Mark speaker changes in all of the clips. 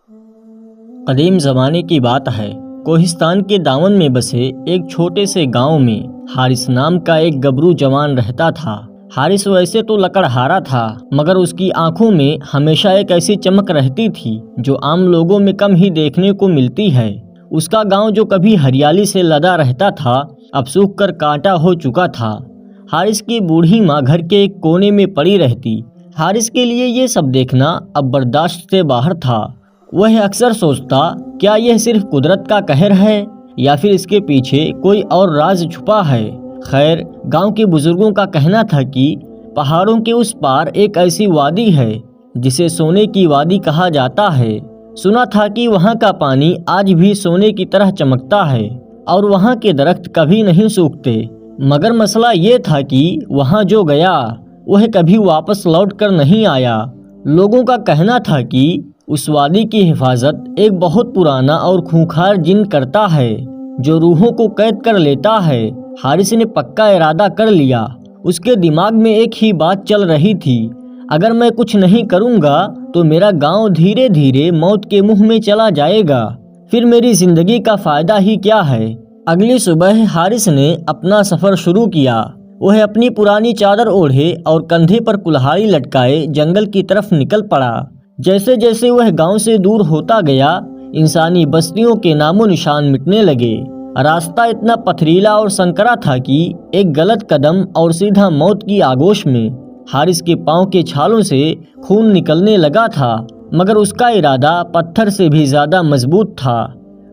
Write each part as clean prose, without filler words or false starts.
Speaker 1: قدیم زمانے کی بات ہے، کوہستان کے دامن میں بسے ایک چھوٹے سے گاؤں میں حارث نام کا ایک گبرو جوان رہتا تھا۔ حارث ویسے تو لکڑہارا تھا، مگر اس کی آنکھوں میں ہمیشہ ایک ایسی چمک رہتی تھی جو عام لوگوں میں کم ہی دیکھنے کو ملتی ہے۔ اس کا گاؤں جو کبھی ہریالی سے لدا رہتا تھا، اب سوکھ کر کانٹا ہو چکا تھا۔ حارث کی بوڑھی ماں گھر کے ایک کونے میں پڑی رہتی۔ حارث کے لیے یہ سب دیکھنا اب برداشت سے باہر تھا۔ وہ اکثر سوچتا، کیا یہ صرف قدرت کا قہر ہے یا پھر اس کے پیچھے کوئی اور راز چھپا ہے؟ خیر، گاؤں کے بزرگوں کا کہنا تھا کہ پہاڑوں کے اس پار ایک ایسی وادی ہے جسے سونے کی وادی کہا جاتا ہے۔ سنا تھا کہ وہاں کا پانی آج بھی سونے کی طرح چمکتا ہے اور وہاں کے درخت کبھی نہیں سوکھتے۔ مگر مسئلہ یہ تھا کہ وہاں جو گیا وہ کبھی واپس لوٹ کر نہیں آیا۔ لوگوں کا کہنا تھا کہ اس وادی کی حفاظت ایک بہت پرانا اور خونخوار جن کرتا ہے جو روحوں کو قید کر لیتا ہے۔ حارث نے پکا ارادہ کر لیا۔ اس کے دماغ میں ایک ہی بات چل رہی تھی، اگر میں کچھ نہیں کروں گا تو میرا گاؤں دھیرے دھیرے موت کے منہ میں چلا جائے گا، پھر میری زندگی کا فائدہ ہی کیا ہے؟ اگلی صبح حارث نے اپنا سفر شروع کیا۔ وہ اپنی پرانی چادر اوڑھے اور کندھے پر کلہاڑی لٹکائے جنگل کی طرف نکل پڑا۔ جیسے جیسے وہ گاؤں سے دور ہوتا گیا، انسانی بستیوں کے نام و نشان مٹنے لگے۔ راستہ اتنا پتھریلا اور سنکرا تھا کہ ایک غلط قدم اور سیدھا موت کی آگوش میں۔ حارث کے پاؤں کے چھالوں سے خون نکلنے لگا تھا، مگر اس کا ارادہ پتھر سے بھی زیادہ مضبوط تھا۔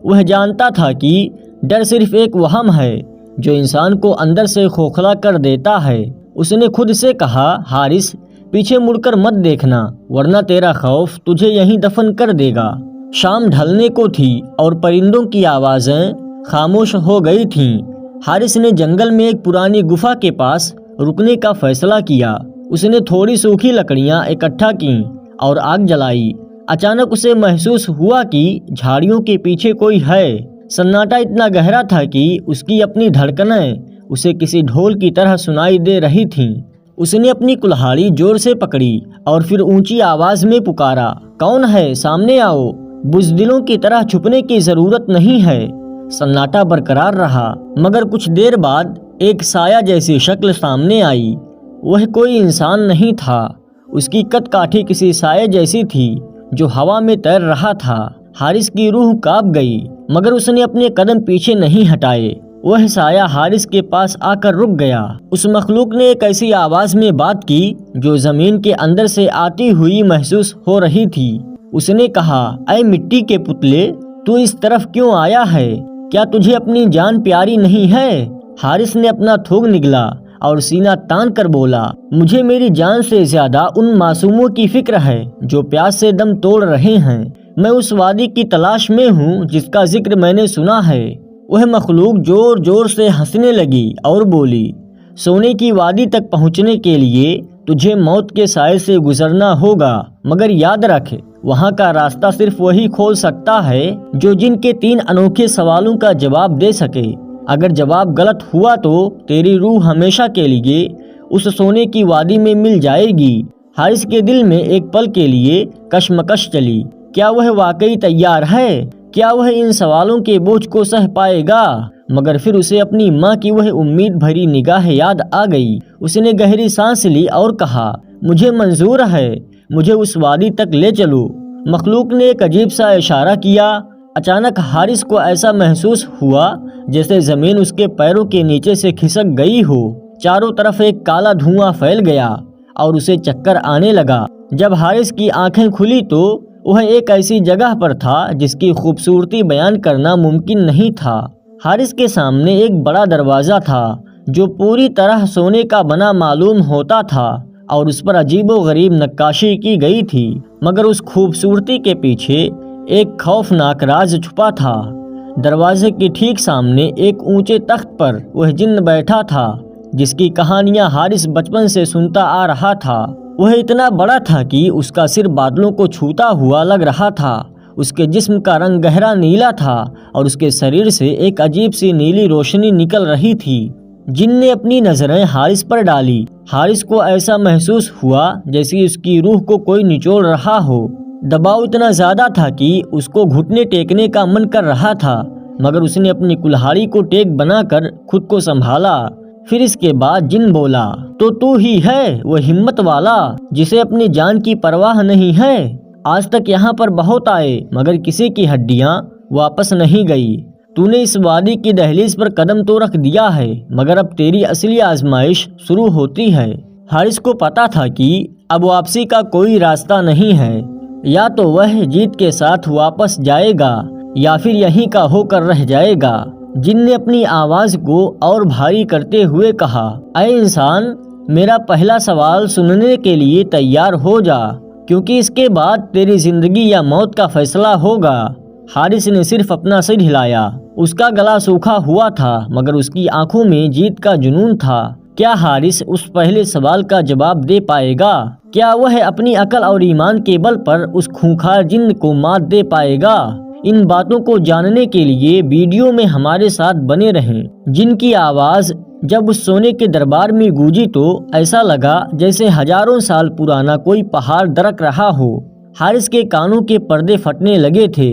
Speaker 1: وہ جانتا تھا کہ ڈر صرف ایک وہم ہے جو انسان کو اندر سے کھوکھلا کر دیتا ہے۔ اس نے خود سے کہا، حارث، پیچھے مڑ کر مت دیکھنا ورنہ تیرا خوف تجھے یہیں دفن کر دے گا۔ شام ڈھلنے کو تھی اور پرندوں کی آوازیں خاموش ہو گئی تھیں۔ حارث نے جنگل میں ایک پرانی گفا کے پاس رکنے کا فیصلہ کیا۔ اس نے تھوڑی سوکھی لکڑیاں اکٹھا کیں اور آگ جلائی۔ اچانک اسے محسوس ہوا کہ جھاڑیوں کے پیچھے کوئی ہے۔ سناٹا اتنا گہرا تھا کہ اس کی اپنی دھڑکنیں اسے کسی ڈھول کی طرح سنائی دے رہی تھیں۔ اس نے اپنی کلہاڑی زور سے پکڑی اور پھر اونچی آواز میں پکارا، کون ہے؟ سامنے آؤ، بزدلوں کی طرح چھپنے کی ضرورت نہیں ہے۔ سناٹا برقرار رہا، مگر کچھ دیر بعد ایک سایہ جیسی شکل سامنے آئی۔ وہ کوئی انسان نہیں تھا، اس کی قد کاٹھی کسی سایہ جیسی تھی جو ہوا میں تیر رہا تھا۔ حارث کی روح کانپ گئی، مگر اس نے اپنے قدم پیچھے نہیں ہٹائے۔ وہ سایہ حارث کے پاس آ کر رک گیا۔ اس مخلوق نے ایک ایسی آواز میں بات کی جو زمین کے اندر سے آتی ہوئی محسوس ہو رہی تھی۔ اس نے کہا، اے مٹی کے پتلے، تو اس طرف کیوں آیا ہے؟ کیا تجھے اپنی جان پیاری نہیں ہے؟ حارث نے اپنا تھوک نگلا اور سینہ تان کر بولا، مجھے میری جان سے زیادہ ان معصوموں کی فکر ہے جو پیاس سے دم توڑ رہے ہیں۔ میں اس وادی کی تلاش میں ہوں جس کا ذکر میں نے سنا ہے۔ وہ مخلوق زور زور سے ہنسنے لگی اور بولی، سونے کی وادی تک پہنچنے کے لیے تجھے موت کے سائے سے گزرنا ہوگا، مگر یاد رکھ، وہاں کا راستہ صرف وہی کھول سکتا ہے جو جن کے 3 انوکھے سوالوں کا جواب دے سکے۔ اگر جواب غلط ہوا تو تیری روح ہمیشہ کے لیے اس سونے کی وادی میں مل جائے گی۔ حارث کے دل میں ایک پل کے لیے کشمکش چلی۔ کیا وہ واقعی تیار ہے؟ کیا وہ ان سوالوں کے بوجھ کو سہ پائے گا؟ مگر پھر اسے اپنی ماں کی وہ امید بھری نگاہ یاد آ گئی۔ اس نے گہری سانس لی اور کہا، مجھے منظور ہے، مجھے اس وادی تک لے چلو۔ مخلوق نے ایک عجیب سا اشارہ کیا۔ اچانک حارث کو ایسا محسوس ہوا جیسے زمین اس کے پیروں کے نیچے سے کھسک گئی ہو۔ چاروں طرف ایک کالا دھواں پھیل گیا اور اسے چکر آنے لگا۔ جب حارث کی آنکھیں کھلی تو وہ ایک ایسی جگہ پر تھا جس کی خوبصورتی بیان کرنا ممکن نہیں تھا۔ حارث کے سامنے ایک بڑا دروازہ تھا جو پوری طرح سونے کا بنا معلوم ہوتا تھا اور اس پر عجیب و غریب نقاشی کی گئی تھی، مگر اس خوبصورتی کے پیچھے ایک خوفناک راز چھپا تھا۔ دروازے کے ٹھیک سامنے ایک اونچے تخت پر وہ جن بیٹھا تھا جس کی کہانیاں حارث بچپن سے سنتا آ رہا تھا۔ وہ اتنا بڑا تھا کہ اس کا سر بادلوں کو چھوتا ہوا لگ رہا تھا۔ اس کے جسم کا رنگ گہرا نیلا تھا اور اس کے شریر سے ایک عجیب سی نیلی روشنی نکل رہی تھی۔ جن نے اپنی نظریں حارث پر ڈالی۔ حارث کو ایسا محسوس ہوا جیسے اس کی روح کو کوئی نچوڑ رہا ہو۔ دباؤ اتنا زیادہ تھا کہ اس کو گھٹنے ٹیکنے کا من کر رہا تھا، مگر اس نے اپنی کلہاڑی کو ٹیک بنا کر خود کو سنبھالا۔ پھر اس کے بعد جن بولا، تو ہی ہے وہ ہمت والا جسے اپنی جان کی پرواہ نہیں ہے۔ آج تک یہاں پر بہت آئے مگر کسی کی ہڈیاں واپس نہیں گئی۔ تو نے اس وادی کی دہلیز پر قدم تو رکھ دیا ہے، مگر اب تیری اصلی آزمائش شروع ہوتی ہے۔ حارث کو پتا تھا کہ اب واپسی کا کوئی راستہ نہیں ہے، یا تو وہ جیت کے ساتھ واپس جائے گا یا پھر یہیں کا ہو کر رہ جائے گا۔ جن نے اپنی آواز کو اور بھاری کرتے ہوئے کہا، اے انسان، میرا پہلا سوال سننے کے لیے تیار ہو جا، کیونکہ اس کے بعد تیری زندگی یا موت کا فیصلہ ہوگا۔ حارث نے صرف اپنا سر ہلایا۔ اس کا گلا سوکھا ہوا تھا مگر اس کی آنکھوں میں جیت کا جنون تھا۔ کیا حارث اس پہلے سوال کا جواب دے پائے گا؟ کیا وہ اپنی عقل اور ایمان کے بل پر اس خونخوار جن کو مات دے پائے گا؟ ان باتوں کو جاننے کے لیے ویڈیو میں ہمارے ساتھ بنے رہیں۔ جن کی آواز جب اس سونے کے دربار میں گونجی تو ایسا لگا جیسے ہزاروں سال پرانا کوئی پہاڑ درک رہا ہو۔ حارث کے کانوں کے پردے پھٹنے لگے تھے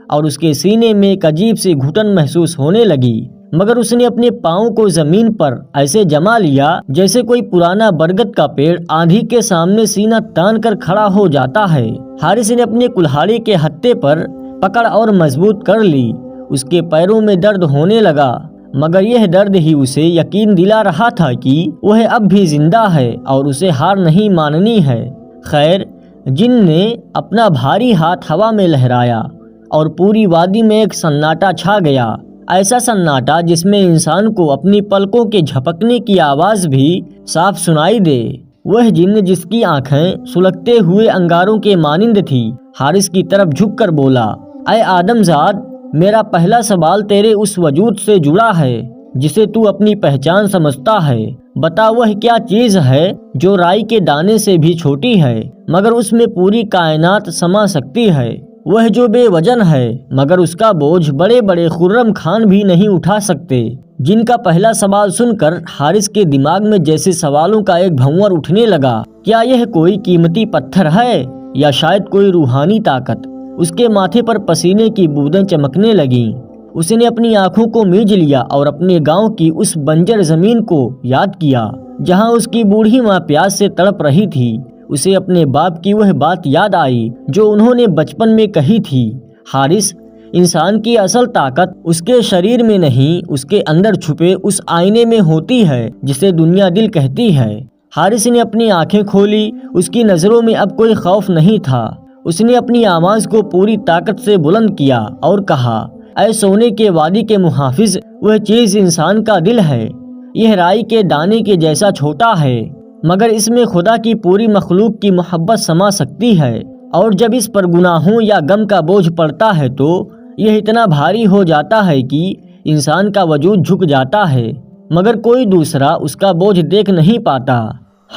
Speaker 1: اور اس کے سینے میں ایک عجیب سی گھٹن محسوس ہونے لگی، مگر اس نے اپنے پاؤں کو زمین پر ایسے جما لیا جیسے کوئی پرانا برگد کا پیڑ آندھی کے سامنے سینہ تان کر کھڑا ہو جاتا ہے۔ حارث نے اپنے کلہاڑی کے ہتھے پر پکڑ اور مضبوط کر لی۔ اس کے پیروں میں درد ہونے لگا، مگر یہ درد ہی اسے یقین دلا رہا تھا کہ وہ اب بھی زندہ ہے اور اسے ہار نہیں ماننی ہے۔ خیر، جن نے اپنا بھاری ہاتھ ہوا میں لہرایا اور پوری وادی میں ایک سناٹا چھا گیا، ایسا سناٹا جس میں انسان کو اپنی پلکوں کے جھپکنے کی آواز بھی صاف سنائی دے۔ وہ جن جس کی آنکھیں سلگتے ہوئے انگاروں کے مانند تھی، حارث کی طرف جھک کر بولا، اے آدم زاد، میرا پہلا سوال تیرے اس وجود سے جڑا ہے جسے تو اپنی پہچان سمجھتا ہے۔ بتا وہ کیا چیز ہے جو رائی کے دانے سے بھی چھوٹی ہے مگر اس میں پوری کائنات سما سکتی ہے؟ وہ جو بے وزن ہے مگر اس کا بوجھ بڑے بڑے خرم خان بھی نہیں اٹھا سکتے۔ جن کا پہلا سوال سن کر حارث کے دماغ میں جیسے سوالوں کا ایک بھنور اٹھنے لگا۔ کیا یہ کوئی قیمتی پتھر ہے یا شاید کوئی روحانی طاقت؟ اس کے ماتھے پر پسینے کی بوندیں چمکنے لگیں۔ اس نے اپنی آنکھوں کو میج لیا اور اپنے گاؤں کی اس بنجر زمین کو یاد کیا جہاں اس کی بوڑھی ماں پیاس سے تڑپ رہی تھی۔ اسے اپنے باپ کی وہ بات یاد آئی جو انہوں نے بچپن میں کہی تھی، حارث، انسان کی اصل طاقت اس کے شریر میں نہیں، اس کے اندر چھپے اس آئینے میں ہوتی ہے جسے دنیا دل کہتی ہے۔ حارث نے اپنی آنکھیں کھولی۔ اس کی نظروں میں اب کوئی خوف نہیں تھا۔ اس نے اپنی آواز کو پوری طاقت سے بلند کیا اور کہا، اے سونے کے وادی کے محافظ، وہ چیز انسان کا دل ہے۔ یہ رائی کے دانے کے جیسا چھوٹا ہے مگر اس میں خدا کی پوری مخلوق کی محبت سما سکتی ہے، اور جب اس پر گناہوں یا غم کا بوجھ پڑتا ہے تو یہ اتنا بھاری ہو جاتا ہے کہ انسان کا وجود جھک جاتا ہے مگر کوئی دوسرا اس کا بوجھ دیکھ نہیں پاتا۔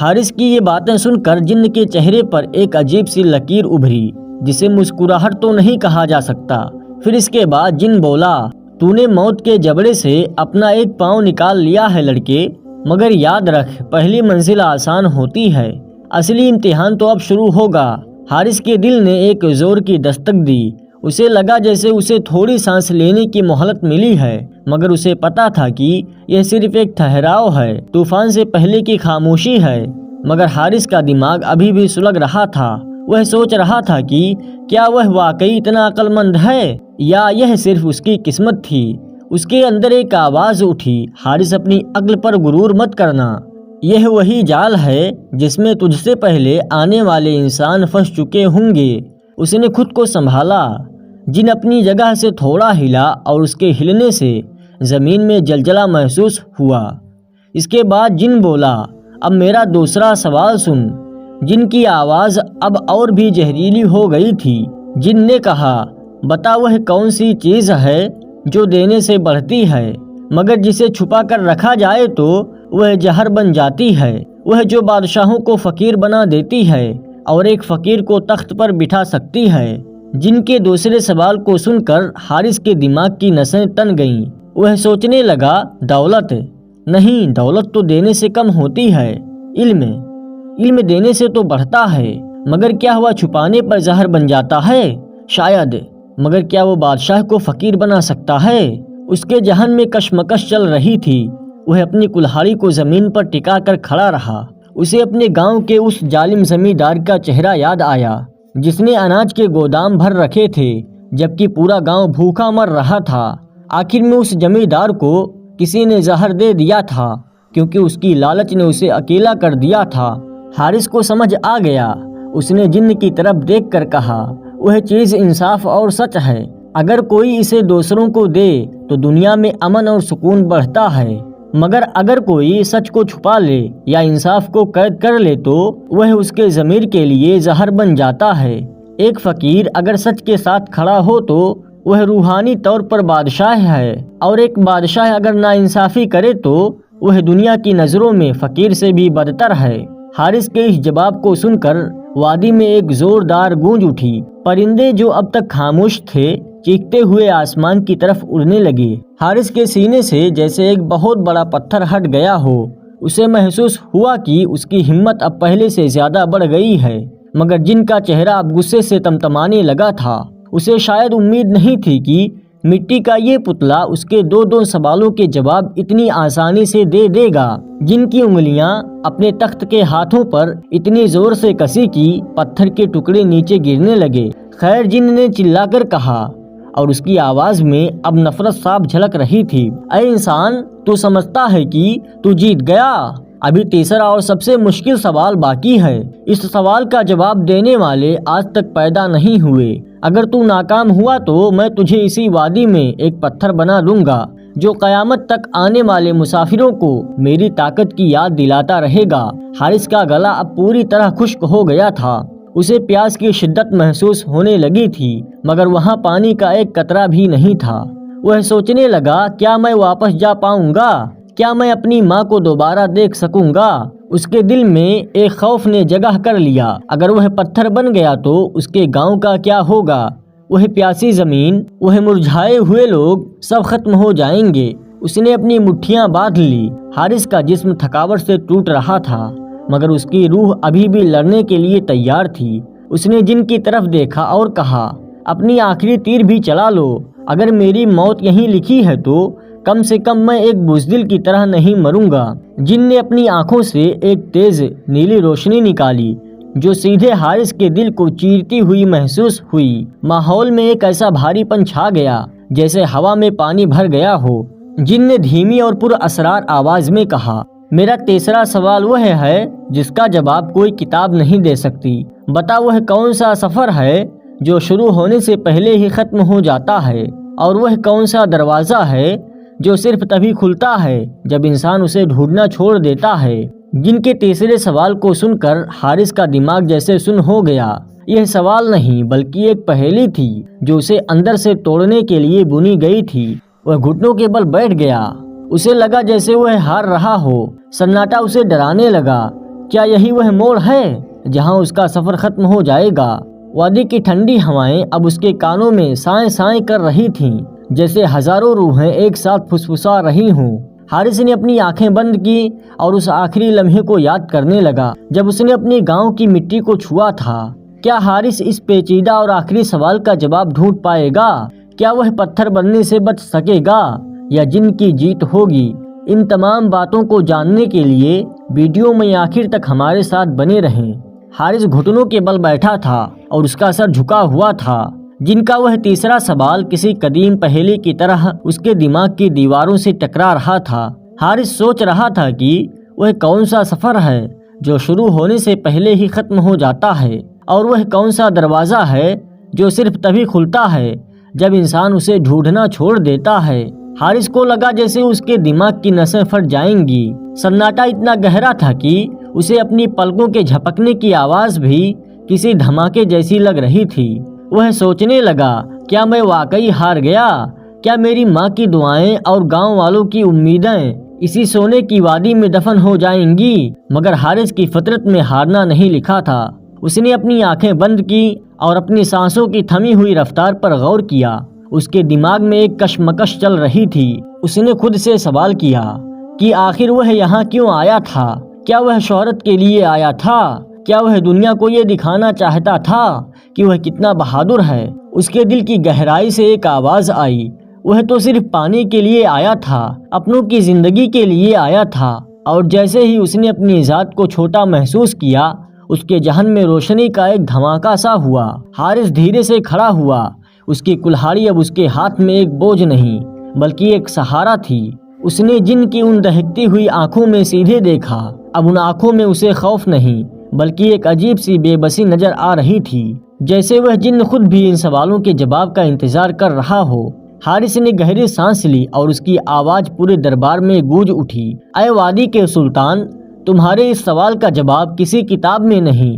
Speaker 1: حارث کی یہ باتیں سن کر جن کے چہرے پر ایک عجیب سی لکیر ابھری جسے مسکراہٹ تو نہیں کہا جا سکتا۔ پھر اس کے بعد جن بولا، تو نے موت کے جبڑے سے اپنا ایک پاؤں نکال لیا ہے لڑکے، مگر یاد رکھ پہلی منزل آسان ہوتی ہے، اصلی امتحان تو اب شروع ہوگا۔ حارث کے دل نے ایک زور کی دستک دی۔ اسے لگا جیسے اسے تھوڑی سانس لینے کی مہلت ملی ہے، مگر اسے پتا تھا کہ یہ صرف ایک ٹھہراؤ ہے، طوفان سے پہلے کی خاموشی ہے۔ مگر حارث کا دماغ ابھی بھی سلگ رہا تھا۔ وہ سوچ رہا تھا کہ کیا وہ واقعی اتنا عقل مند ہے یا یہ صرف اس کی قسمت تھی۔ اس کے اندر ایک آواز اٹھی، حارث اپنی عقل پر غرور مت کرنا، یہ وہی جال ہے جس میں تجھ سے پہلے آنے والے انسان پھنس چکے ہوں گے۔ اس نے خود کو سنبھالا۔ جن اپنی جگہ سے تھوڑا ہلا اور اس کے ہلنے سے زمین میں زلزلہ محسوس ہوا۔ اس کے بعد جن بولا، اب میرا دوسرا سوال سن۔ جن کی آواز اب اور بھی زہریلی ہو گئی تھی۔ جن نے کہا، بتا وہ کون سی چیز ہے جو دینے سے بڑھتی ہے مگر جسے چھپا کر رکھا جائے تو وہ زہر بن جاتی ہے، وہ جو بادشاہوں کو فقیر بنا دیتی ہے اور ایک فقیر کو تخت پر بٹھا سکتی ہے۔ جن کے دوسرے سوال کو سن کر حارث کے دماغ کی نسیں تن گئیں۔ وہ سوچنے لگا، دولت نہیں، دولت تو دینے سے کم ہوتی ہے، علم دینے سے تو بڑھتا ہے۔ مگر کیا ہوا چھپانے پر زہر بن جاتا ہے؟ شاید، مگر کیا وہ بادشاہ کو فقیر بنا سکتا ہے؟ اس کے ذہن میں کشمکش چل رہی تھی۔ وہ اپنی کلہاڑی کو زمین پر ٹکا کر کھڑا رہا۔ اسے اپنے گاؤں کے اس ظالم زمیندار کا چہرہ یاد آیا جس نے اناج کے گودام بھر رکھے تھے جبکہ پورا گاؤں بھوکا مر رہا تھا۔ آخر میں اس زمیندار کو کسی نے زہر دے دیا تھا کیونکہ اس کی لالچ نے اسے اکیلا کر دیا تھا۔ حارث کو سمجھ آ گیا۔ اس نے جن کی طرف دیکھ کر کہا، وہ چیز انصاف اور سچ ہے۔ اگر کوئی اسے دوسروں کو دے تو دنیا میں امن اور سکون بڑھتا ہے، مگر اگر کوئی سچ کو چھپا لے یا انصاف کو قید کر لے تو وہ اس کے ضمیر کے لیے زہر بن جاتا ہے۔ ایک فقیر اگر سچ کے ساتھ کھڑا ہو تو وہ روحانی طور پر بادشاہ ہے، اور ایک بادشاہ اگر ناانصافی کرے تو وہ دنیا کی نظروں میں فقیر سے بھی بدتر ہے۔ حارث کے اس جواب کو سن کر وادی میں ایک زوردار گونج اٹھی۔ پرندے جو اب تک خاموش تھے چیختے ہوئے آسمان کی طرف اڑنے لگے۔ حارث کے سینے سے جیسے ایک بہت بڑا پتھر ہٹ گیا ہو۔ اسے محسوس ہوا کہ اس کی ہمت اب پہلے سے زیادہ بڑھ گئی ہے، مگر جن کا چہرہ اب غصے سے تمتمانے لگا تھا۔ اسے شاید امید نہیں تھی کہ مٹی کا یہ پتلا اس کے دو سوالوں کے جواب اتنی آسانی سے دے دے گا۔ جن کی انگلیاں اپنے تخت کے ہاتھوں پر اتنی زور سے کسی کہ پتھر کے ٹکڑے نیچے گرنے لگے۔ خیر، جن نے چلا کر کہا اور اس کی آواز میں اب نفرت صاف جھلک رہی تھی، اے انسان، تو سمجھتا ہے کہ تو جیت گیا؟ ابھی تیسرا اور سب سے مشکل سوال باقی ہے۔ اس سوال کا جواب دینے والے آج تک پیدا نہیں ہوئے۔ اگر تو ناکام ہوا تو میں تجھے اسی وادی میں ایک پتھر بنا دوں گا جو قیامت تک آنے والے مسافروں کو میری طاقت کی یاد دلاتا رہے گا۔ حارث کا گلا اب پوری طرح خشک ہو گیا تھا۔ اسے پیاس کی شدت محسوس ہونے لگی تھی، مگر وہاں پانی کا ایک قطرہ بھی نہیں تھا۔ وہ سوچنے لگا، کیا میں واپس جا پاؤں گا؟ کیا میں اپنی ماں کو دوبارہ دیکھ سکوں گا؟ اس کے دل میں ایک خوف نے جگہ کر لیا۔ اگر وہ پتھر بن گیا تو اس کے گاؤں کا کیا ہوگا؟ وہ پیاسی زمین، وہ مرجھائے ہوئے لوگ سب ختم ہو جائیں گے۔ اس نے اپنی مٹھیاں باندھ لی۔ حارث کا جسم تھکاوٹ سے ٹوٹ رہا تھا، مگر اس کی روح ابھی بھی لڑنے کے لیے تیار تھی۔ اس نے جن کی طرف دیکھا اور کہا، اپنی آخری تیر بھی چلا لو۔ اگر میری موت یہیں لکھی ہے تو کم سے کم میں ایک بزدل کی طرح نہیں مروں گا۔ جن نے اپنی آنکھوں سے ایک تیز نیلی روشنی نکالی جو سیدھے حارث کے دل کو چیرتی ہوئی محسوس ہوئی۔ ماحول میں ایک ایسا بھاری پن چھا گیا جیسے ہوا میں پانی بھر گیا ہو۔ جن نے دھیمی اور پر اسرار آواز میں کہا، میرا تیسرا سوال وہ ہے جس کا جواب کوئی کتاب نہیں دے سکتی۔ بتا، وہ کون سا سفر ہے جو شروع ہونے سے پہلے ہی ختم ہو جاتا ہے، اور وہ کون سا دروازہ ہے جو صرف تبھی کھلتا ہے جب انسان اسے ڈھونڈنا چھوڑ دیتا ہے۔ جن کے تیسرے سوال کو سن کر حارث کا دماغ جیسے سن ہو گیا۔ یہ سوال نہیں بلکہ ایک پہیلی تھی جو اسے اندر سے توڑنے کے لیے بنی گئی تھی۔ وہ گھٹنوں کے بل بیٹھ گیا۔ اسے لگا جیسے وہ ہار رہا ہو۔ سناٹا اسے ڈرانے لگا۔ کیا یہی وہ موڑ ہے جہاں اس کا سفر ختم ہو جائے گا؟ وادی کی ٹھنڈی ہوائیں اب اس کے کانوں میں سائیں سائیں کر رہی تھیں، جیسے ہزاروں روحیں ایک ساتھ پھسپھسا رہی ہوں۔ حارث نے اپنی آنکھیں بند کی اور اس آخری لمحے کو یاد کرنے لگا جب اس نے اپنے گاؤں کی مٹی کو چھوا تھا۔ کیا حارث اس پیچیدہ اور آخری سوال کا جواب ڈھونڈ پائے گا؟ کیا وہ پتھر بننے سے بچ سکے گا یا جن کی جیت ہوگی؟ ان تمام باتوں کو جاننے کے لیے ویڈیو میں آخر تک ہمارے ساتھ بنے رہیں۔ حارث گھٹنوں کے بل بیٹھا تھا اور اس کا سر جھکا ہوا تھا۔ جن کا وہ تیسرا سوال کسی قدیم پہیلی کی طرح اس کے دماغ کی دیواروں سے ٹکرا رہا تھا۔ حارث سوچ رہا تھا کہ وہ کون سا سفر ہے جو شروع ہونے سے پہلے ہی ختم ہو جاتا ہے، اور وہ کون سا دروازہ ہے جو صرف تبھی کھلتا ہے جب انسان اسے ڈھونڈنا چھوڑ دیتا ہے۔ حارث کو لگا جیسے اس کے دماغ کی نسیں پھٹ جائیں گی۔ سناٹا اتنا گہرا تھا کہ اسے اپنی پلکوں کے جھپکنے کی آواز بھی کسی دھماکے جیسی لگ رہی تھی۔ وہ سوچنے لگا، کیا میں واقعی ہار گیا؟ کیا میری ماں کی دعائیں اور گاؤں والوں کی امیدیں اسی سونے کی وادی میں دفن ہو جائیں گی؟ مگر حارث کی فطرت میں ہارنا نہیں لکھا تھا۔ اس نے اپنی آنکھیں بند کی اور اپنی سانسوں کی تھمی ہوئی رفتار پر غور کیا۔ اس کے دماغ میں ایک کشمکش چل رہی تھی۔ اس نے خود سے سوال کیا کہ آخر وہ یہاں کیوں آیا تھا؟ کیا وہ شہرت کے لیے آیا تھا کیا وہ دنیا کو یہ دکھانا چاہتا تھا کہ وہ کتنا بہادر ہے؟ اس کے دل کی گہرائی سے ایک آواز آئی، وہ تو صرف پانی کے لیے آیا تھا، اپنوں کی زندگی کے لیے آیا تھا۔ اور جیسے ہی اس نے اپنی ذات کو چھوٹا محسوس کیا، اس کے ذہن میں روشنی کا ایک دھماکہ سا ہوا۔ حارث دھیرے سے کھڑا ہوا۔ اس کی کلہاڑی اب اس کے ہاتھ میں ایک بوجھ نہیں بلکہ ایک سہارا تھی۔ اس نے جن کی ان دہکتی ہوئی آنکھوں میں سیدھے دیکھا۔ اب ان آنکھوں میں اسے خوف نہیں بلکہ ایک عجیب سی بے بسی نظر آ رہی تھی، جیسے وہ جن خود بھی ان سوالوں کے جواب کا انتظار کر رہا ہو۔ حارث نے گہری سانس لی اور اس کی آواز پورے دربار میں گونج اٹھی، اے وادی کے سلطان، تمہارے اس سوال کا جواب کسی کتاب میں نہیں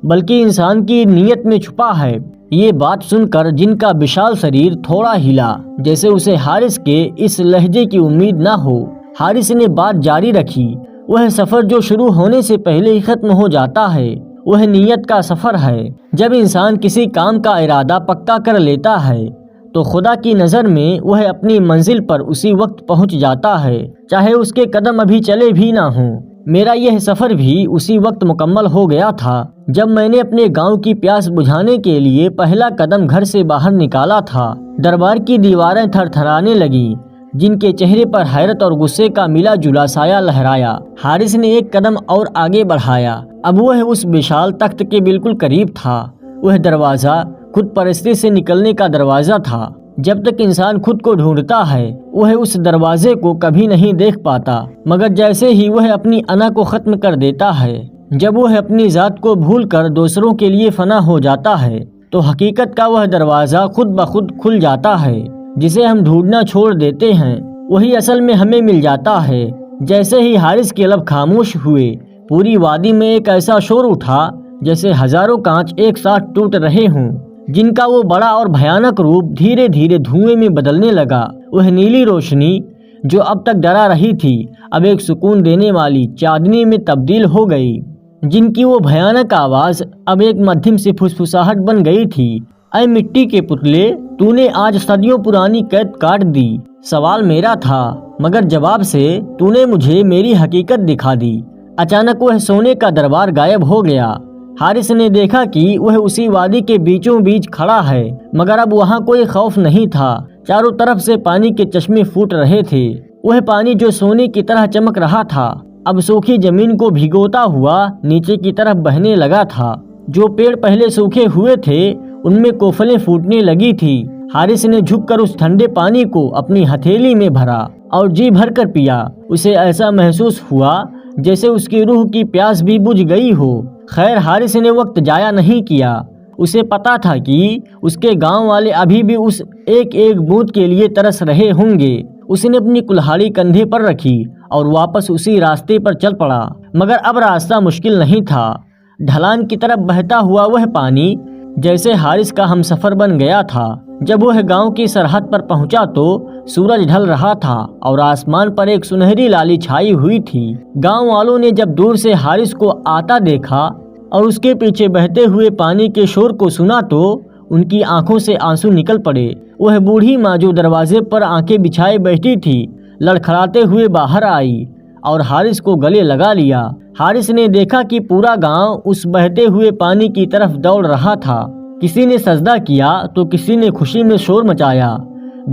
Speaker 1: بلکہ انسان کی نیت میں چھپا ہے۔ یہ بات سن کر جن کا وشال شریر تھوڑا ہلا، جیسے اسے حارث کے اس لہجے کی امید نہ ہو۔ حارث نے بات جاری رکھی، وہ سفر جو شروع ہونے سے پہلے ہی ختم ہو جاتا ہے، وہ نیت کا سفر ہے۔ جب انسان کسی کام کا ارادہ پکا کر لیتا ہے تو خدا کی نظر میں وہ اپنی منزل پر اسی وقت پہنچ جاتا ہے، چاہے اس کے قدم ابھی چلے بھی نہ ہوں۔ میرا یہ سفر بھی اسی وقت مکمل ہو گیا تھا جب میں نے اپنے گاؤں کی پیاس بجھانے کے لیے پہلا قدم گھر سے باہر نکالا تھا۔ دربار کی دیواریں تھر تھرانے لگیں، جن کے چہرے پر حیرت اور غصے کا ملا جلا سایہ لہرایا۔ حارث نے ایک قدم اور آگے بڑھایا۔ اب وہ اس وشال تخت کے بالکل قریب تھا۔ وہ دروازہ خود پرستی سے نکلنے کا دروازہ تھا۔ جب تک انسان خود کو ڈھونڈتا ہے وہ اس دروازے کو کبھی نہیں دیکھ پاتا، مگر جیسے ہی وہ اپنی انا کو ختم کر دیتا ہے، جب وہ اپنی ذات کو بھول کر دوسروں کے لیے فنا ہو جاتا ہے، تو حقیقت کا وہ دروازہ خود بخود کھل جاتا ہے۔ جسے ہم ڈھونڈنا چھوڑ دیتے ہیں وہی اصل میں ہمیں مل جاتا ہے۔ جیسے ہی حارث کے لب خاموش ہوئے، پوری وادی میں ایک ایسا شور اٹھا جیسے ہزاروں کانچ ایک ساتھ ٹوٹ رہے ہوں، جن کا وہ بڑا اور بھیانک روپ دھیرے دھیرے دھوئیں میں بدلنے لگا۔ وہ نیلی روشنی جو اب تک ڈرا رہی تھی، اب ایک سکون دینے والی چاندنی میں تبدیل ہو گئی۔ جن کی وہ بھیانک آواز اب ایک مدھم سی پھسپھساہٹ بن گئی تھی، اے مٹی کے پتلے، تو نے آج صدیوں پرانی قید کاٹ دی۔ سوال میرا تھا مگر جواب سے تو نے مجھے میری حقیقت دکھا دی۔ اچانک وہ سونے کا دربار غائب ہو گیا۔ حارث نے دیکھا کہ وہ اسی وادی کے بیچوں بیچ کھڑا ہے، مگر اب وہاں کوئی خوف نہیں تھا۔ چاروں طرف سے پانی کے چشمے پھوٹ رہے تھے۔ وہ پانی جو سونے کی طرح چمک رہا تھا اب سوکھی زمین کو بھگوتا ہوا نیچے کی طرف بہنے لگا تھا۔ جو پیڑ پہلے سوکھے ہوئے تھے ان میں کوفلیں پھوٹنے لگی تھی۔ حارث نے جھک کر اس ٹھنڈے پانی کو اپنی ہتھیلی میں بھرا اور جی بھر کر پیا۔ اسے ایسا محسوس ہوا جیسے اس کی روح کی پیاس بھی بجھ گئی ہو۔ خیر، حارث نے وقت ضائع نہیں کیا۔ اسے پتا تھا کہ اس کے گاؤں والے ابھی بھی اس ایک ایک بوند کے لیے ترس رہے ہوں گے۔ اس نے اپنی کلہاڑی کندھے پر رکھی اور واپس اسی راستے پر چل پڑا، مگر اب راستہ مشکل نہیں تھا۔ ڈھلان کی طرف بہتا ہوا وہ پانی جیسے حارث کا ہم سفر بن گیا تھا۔ جب وہ گاؤں کی سرحد پر پہنچا تو سورج ڈھل رہا تھا اور آسمان پر ایک سنہری لالی چھائی ہوئی تھی۔ گاؤں والوں نے جب دور سے حارث کو آتا دیکھا اور اس کے پیچھے بہتے ہوئے پانی کے شور کو سنا تو ان کی آنکھوں سے آنسو نکل پڑے۔ وہ بوڑھی ماں جو دروازے پر آنکھیں بچھائے بیٹھی تھی لڑکھڑاتے ہوئے باہر آئی اور حارث کو گلے لگا لیا۔ حارث نے دیکھا کہ پورا گاؤں اس بہتے ہوئے پانی کی طرف دوڑ رہا تھا۔ کسی نے سجدہ کیا تو کسی نے خوشی میں شور مچایا۔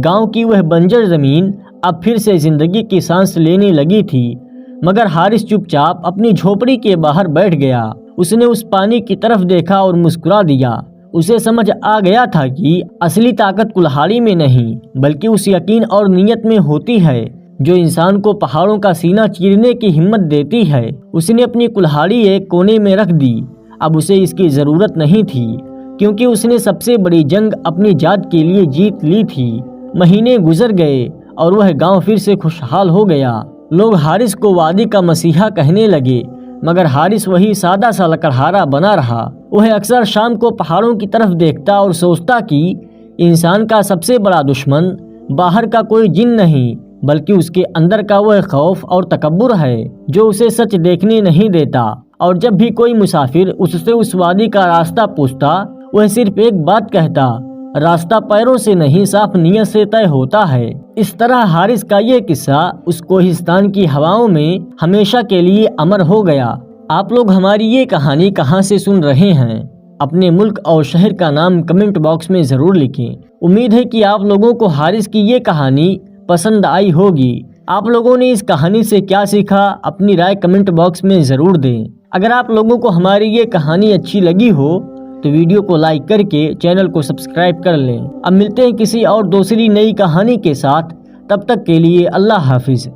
Speaker 1: گاؤں کی وہ بنجر زمین اب پھر سے زندگی کی سانس لینے لگی تھی، مگر حارث چپ چاپ اپنی جھوپڑی کے باہر بیٹھ گیا۔ اس نے اس پانی کی طرف دیکھا اور مسکرا دیا۔ اسے سمجھ آ گیا تھا کہ اصلی طاقت کلہاڑی میں نہیں بلکہ اس یقین اور نیت میں ہوتی ہے جو انسان کو پہاڑوں کا سینہ چیرنے کی ہمت دیتی ہے۔ اس نے اپنی کلہاڑی ایک کونے میں رکھ دی۔ اب اسے اس کی ضرورت نہیں تھی کیونکہ اس نے سب سے بڑی جنگ اپنی ذات کے لیے جیت لی تھی۔ مہینے گزر گئے اور وہ گاؤں پھر سے خوشحال ہو گیا۔ لوگ حارث کو وادی کا مسیحا کہنے لگے، مگر حارث وہی سادہ سا لکڑہارا بنا رہا۔ وہ اکثر شام کو پہاڑوں کی طرف دیکھتا اور سوچتا کہ انسان کا سب سے بڑا دشمن باہر کا کوئی جن نہیں بلکہ اس کے اندر کا وہ خوف اور تکبر ہے جو اسے سچ دیکھنے نہیں دیتا۔ اور جب بھی کوئی مسافر اس سے اس وادی کا راستہ پوچھتا وہ صرف ایک بات کہتا، راستہ پیروں سے نہیں صاف نیت سے طے ہوتا ہے۔ اس طرح حارث کا یہ قصہ اس کوہستان کی ہواؤں میں ہمیشہ کے لیے امر ہو گیا۔ آپ لوگ ہماری یہ کہانی کہاں سے سن رہے ہیں؟ اپنے ملک اور شہر کا نام کمنٹ باکس میں ضرور لکھیں۔ امید ہے کہ آپ لوگوں کو حارث کی یہ کہانی پسند آئی ہوگی۔ آپ لوگوں نے اس کہانی سے کیا سیکھا، اپنی رائے کمنٹ باکس میں ضرور دیں۔ اگر آپ لوگوں کو ہماری یہ کہانی اچھی لگی ہو تو ویڈیو کو لائک کر کے چینل کو سبسکرائب کر لیں۔ اب ملتے ہیں کسی اور دوسری نئی کہانی کے ساتھ، تب تک کے لیے اللہ حافظ۔